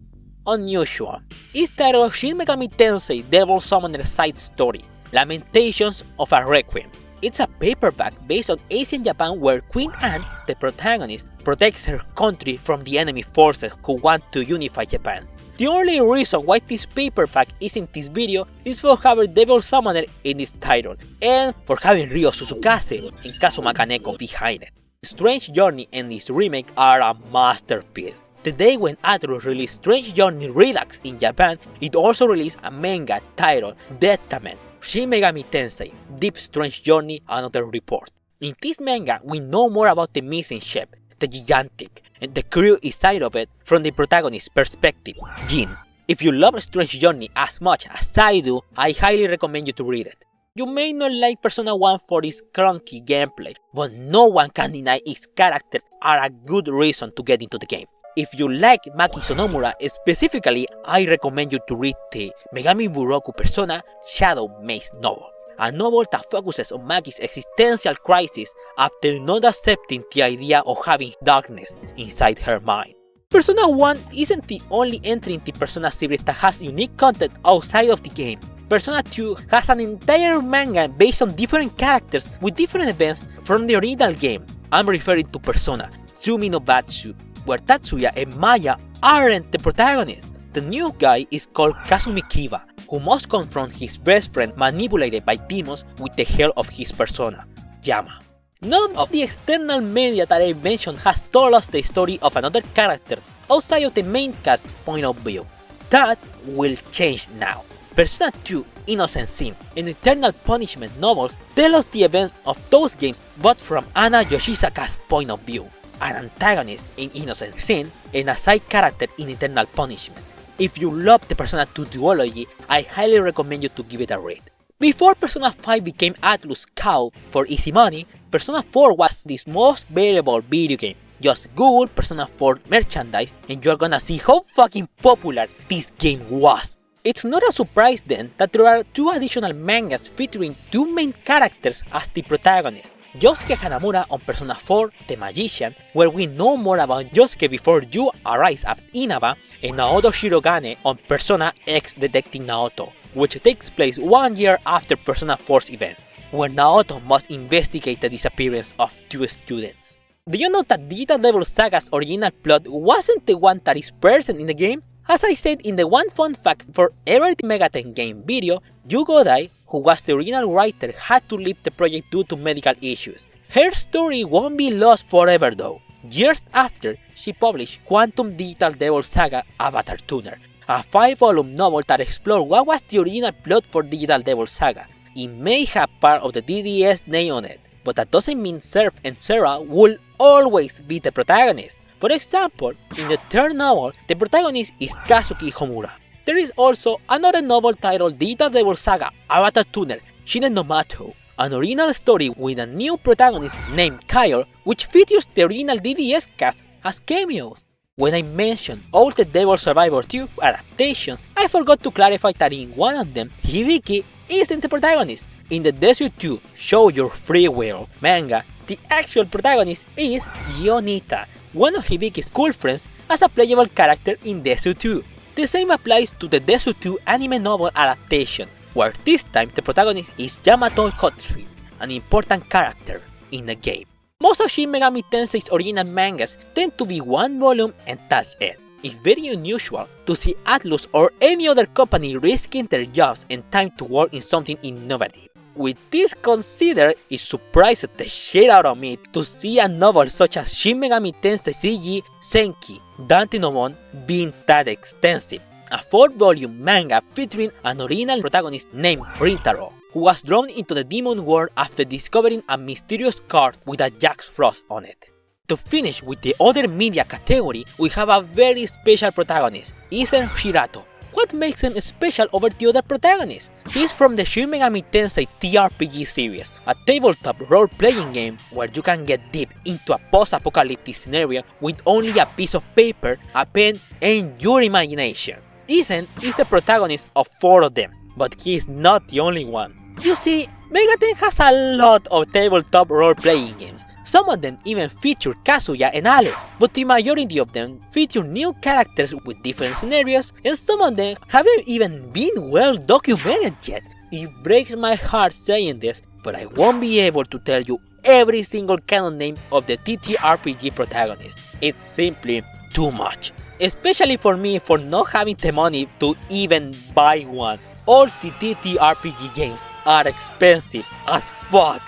unusual. It's titled Shin Megami Tensei Devil Summoner Side Story, Lamentations of a Requiem. It's a paperback based on Asian Japan where Queen Anne, the protagonist, protects her country from the enemy forces who want to unify Japan. The only reason why this paperback is in this video is for having Devil Summoner in its title, and for having Ryo Suzukase and Kazuma Kaneko behind it. Strange Journey and its remake are a masterpiece. The day when Atlus released Strange Journey Redux in Japan, it also released a manga titled Deathment, Shin Megami Tensei, Deep Strange Journey Another Report. In this manga, we know more about the missing ship, the Gigantic, and the crew inside of it from the protagonist's perspective, Jin. If you love Strange Journey as much as I do, I highly recommend you to read it. You may not like Persona 1 for its clunky gameplay, but no one can deny its characters are a good reason to get into the game. If you like Maki Sonomura specifically, I recommend you to read the Megami Buroku Persona Shadow Maze novel, a novel that focuses on Maki's existential crisis after not accepting the idea of having darkness inside her mind. Persona 1 isn't the only entry in the Persona series that has unique content outside of the game. Persona 2 has an entire manga based on different characters with different events from the original game. I'm referring to Persona Tsumi no Batsu, where Tatsuya and Maya aren't the protagonists. The new guy is called Kazumi Kiba, who must confront his best friend manipulated by demons with the help of his persona, Yama. None of the external media that I mentioned has told us the story of another character outside of the main cast's point of view. That will change now. Persona 2, Innocent Sin, and Eternal Punishment novels tell us the events of those games but from Anna Yoshisaka's point of view, an antagonist in Innocent Sin and a side character in Eternal Punishment. If you love the Persona 2 duology, I highly recommend you to give it a read. Before Persona 5 became Atlus' cow for easy money, Persona 4 was the most valuable video game. Just Google Persona 4 merchandise and you're gonna see how fucking popular this game was. It's not a surprise then that there are two additional mangas featuring two main characters as the protagonists. Yosuke Hanamura on Persona 4 The Magician, where we know more about Yosuke before you arise at Inaba, and Naoto Shirogane on Persona X Detective Naoto, which takes place 1 year after Persona 4's events, where Naoto must investigate the disappearance of two students. Do you know that Digital Devil Saga's original plot wasn't the one that is present in the game? As I said in the one fun fact for every Megaten game video, Yu Godai, who was the original writer, had to leave the project due to medical issues. Her story won't be lost forever though. Years after, she published Quantum Digital Devil Saga Avatar Tuner, a 5-volume novel that explored what was the original plot for Digital Devil Saga. It may have part of the DDS name on it, but that doesn't mean Seraph and Sarah will always be the protagonist. For example, in the third novel, the protagonist is Kazuki Homura. There is also another novel titled Digital Devil Saga Avatar Tuner Shinen no Mato, an original story with a new protagonist named Kyle, which features the original DDS cast as cameos. When I mentioned all the Devil Survivor 2 adaptations, I forgot to clarify that in one of them, Hibiki isn't the protagonist. In the Desu 2 Show Your Free Will manga, the actual protagonist is Gionita, one of Hibiki's school friends, as a playable character in Desu 2. The same applies to the Desu 2 anime novel adaptation, where this time the protagonist is Yamato Kotsui, an important character in the game. Most of Shin Megami Tensei's original mangas tend to be one volume and that's it. It's very unusual to see Atlus or any other company risking their jobs and time to work in something innovative. With this considered, it surprised the shit out of me to see a novel such as Shin Megami Tensei CG Senki Dante no Mon being that extensive. A 4-volume manga featuring an original protagonist named Rintaro, who was drawn into the demon world after discovering a mysterious card with a Jack Frost on it. To finish with the other media category, we have a very special protagonist, Isen Shirato. What makes him special over the other protagonists? He's from the Shin Megami Tensei TRPG series, a tabletop role-playing game where you can get deep into a post-apocalyptic scenario with only a piece of paper, a pen, and your imagination. Isen is the protagonist of 4 of them, but he is not the only one. You see, Megaten has a lot of tabletop role-playing games. Some of them even feature Kazuya and Aleph, but the majority of them feature new characters with different scenarios, and some of them haven't even been well documented yet. It breaks my heart saying this, but I won't be able to tell you every single canon name of the TTRPG protagonist. It's simply too much. Especially for me for not having the money to even buy one. All the TTRPG games are expensive as fuck.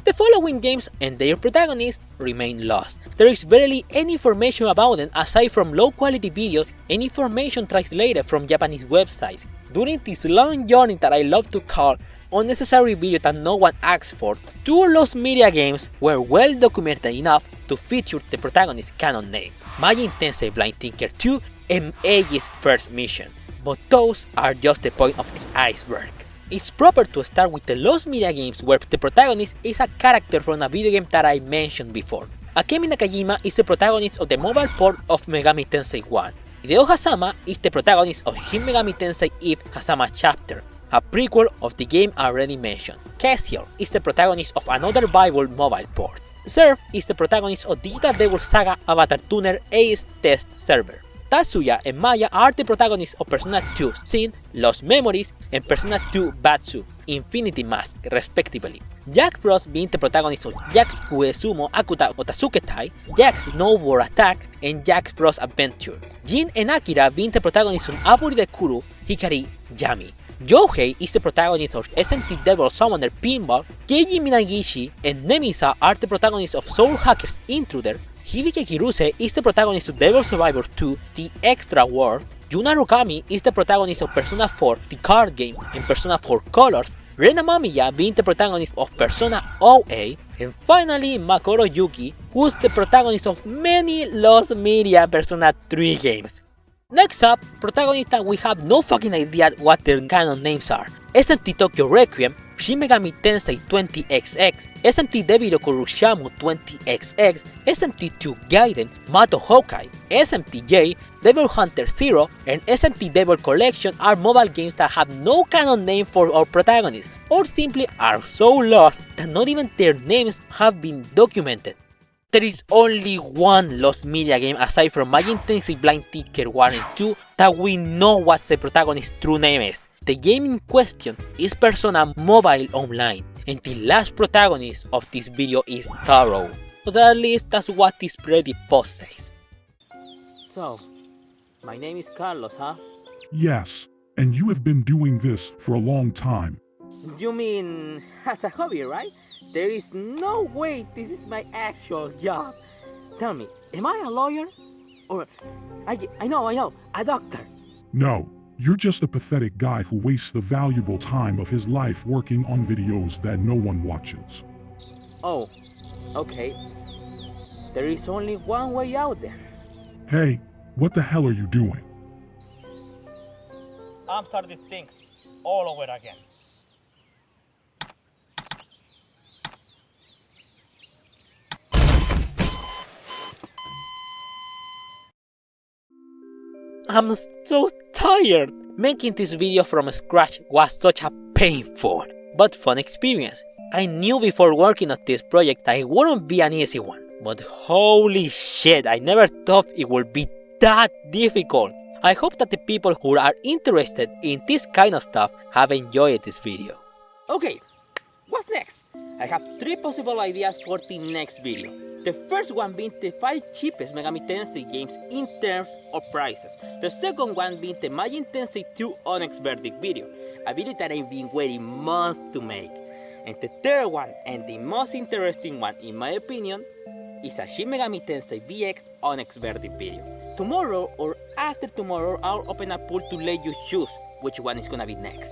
The following games and their protagonists remain lost. There is barely any information about them aside from low quality videos and information translated from Japanese websites. During this long journey that I love to call unnecessary video that no one asked for, 2 lost media games were well documented enough to feature the protagonist's canon name, Majin Tensei Blind Tinker 2 and Eiji's First Mission, but those are just the point of the iceberg. It's proper to start with the lost media games where the protagonist is a character from a video game that I mentioned before. Akemi Nakajima is the protagonist of the mobile port of Megami Tensei 1. Hideo Hasama is the protagonist of Shin Megami Tensei Eve Hasama Chapter, a prequel of the game already mentioned. Cassiel is the protagonist of another Bible mobile port. Surf is the protagonist of Digital Devil Saga Avatar Tuner Ace Test Server. Tatsuya and Maya are the protagonists of Persona 2 Sin, Lost Memories, and Persona 2 Batsu, Infinity Mask, respectively. Jack Frost being the protagonist of Jack's Kuesumo Akuta Otasuketai, Jack's Snowboard Attack, and Jack Frost Adventure. Jin and Akira being the protagonists of Aburi de Kuru, Hikari, Yami. Yohei is the protagonist of SMT Devil Summoner Pinball, Keiji Minagishi and Nemisa are the protagonists of Soul Hackers Intruder, Hibike Kiruse is the protagonist of Devil Survivor 2, The Extra World, Yuna Rokami is the protagonist of Persona 4, the card game, and Persona 4 Colors, Rena Mamiya being the protagonist of Persona OA, and finally Makoto Yuki, who's the protagonist of many lost media Persona 3 games. Next up, protagonists that we have no fucking idea what their canon names are. SMT Tokyo Requiem, Shin Megami Tensei 20XX, SMT Devil Kurushamu 20XX, SMT2 Gaiden, Mato Hokai, SMT-J, Devil Hunter 0, and SMT Devil Collection are mobile games that have no canon name for our protagonists, or simply are so lost that not even their names have been documented. There is only one lost media game aside from Majin Tensei Blind Tinker 1 and 2 that we know what the protagonist's true name is. The game in question is Persona Mobile Online, and the last protagonist of this video is Taro. But at least that's what this Reddit post says. So, my name is Carlos, huh? Yes, and you have been doing this for a long time. You mean as a hobby, right? There is no way this is my actual job. Tell me, am I a lawyer? Or, I know, a doctor. No, you're just a pathetic guy who wastes the valuable time of his life working on videos that no one watches. Oh, okay. There is only one way out then. Hey, what the hell are you doing? I'm starting things all over again. I'm so tired. Making this video from scratch was such a painful but fun experience. I knew before working on this project that it wouldn't be an easy one, but holy shit, I never thought it would be that difficult. I hope that the people who are interested in this kind of stuff have enjoyed this video. Okay, what's next? I have 3 possible ideas for the next video. The first one being the 5 cheapest Megami Tensei games in terms of prices. The second one being the Majin Tensei 2 Onyx Verdict video, a video that I've been waiting months to make. And the third one, and the most interesting one in my opinion, is a Shin Megami Tensei VX Onyx Verdict video. Tomorrow or after tomorrow I'll open a poll to let you choose which one is gonna be next.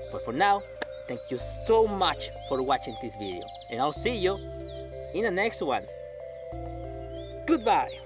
But for now, thank you so much for watching this video, and I'll see you in the next one. Goodbye!